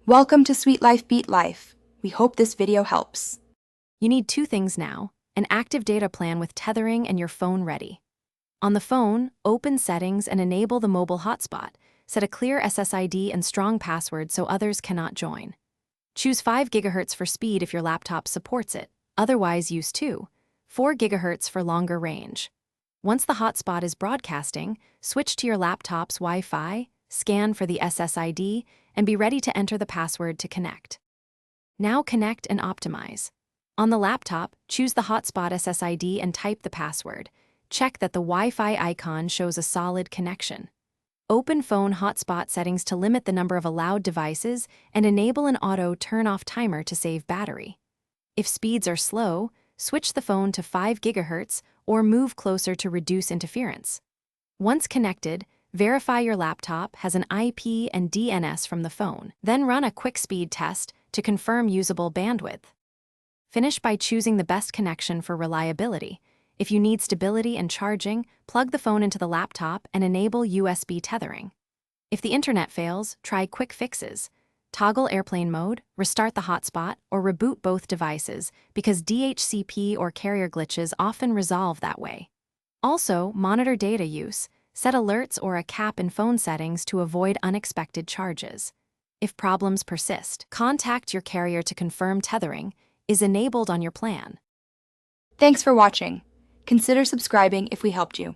Welcome to Sweet Life Beat Life. We hope this video helps. You need two things now: an active data plan with tethering and your phone ready. On the phone, open Settings and enable the mobile hotspot. Set a clear SSID and strong password so others cannot join. Choose 5 GHz for speed if your laptop supports it, otherwise use 4 GHz for longer range. Once the hotspot is broadcasting, switch to your laptop's Wi-Fi, scan for the SSID, and be ready to enter the password to connect. Now connect and optimize. On the laptop, choose the hotspot SSID and type the password. Check that the Wi-Fi icon shows a solid connection. Open phone hotspot settings to limit the number of allowed devices and enable an auto turn-off timer to save battery. If speeds are slow, switch the phone to 5 GHz or move closer to reduce interference. Once connected, verify your laptop has an IP and DNS from the phone. Then run a quick speed test to confirm usable bandwidth. Finish by choosing the best connection for reliability. If you need stability and charging, plug the phone into the laptop and enable USB tethering. If the internet fails, try quick fixes. Toggle airplane mode, restart the hotspot, or reboot both devices because DHCP or carrier glitches often resolve that way. Also, monitor data use. Set alerts or a cap in phone settings to avoid unexpected charges. If problems persist, contact your carrier to confirm tethering is enabled on your plan. Thanks for watching. Consider subscribing if we helped you.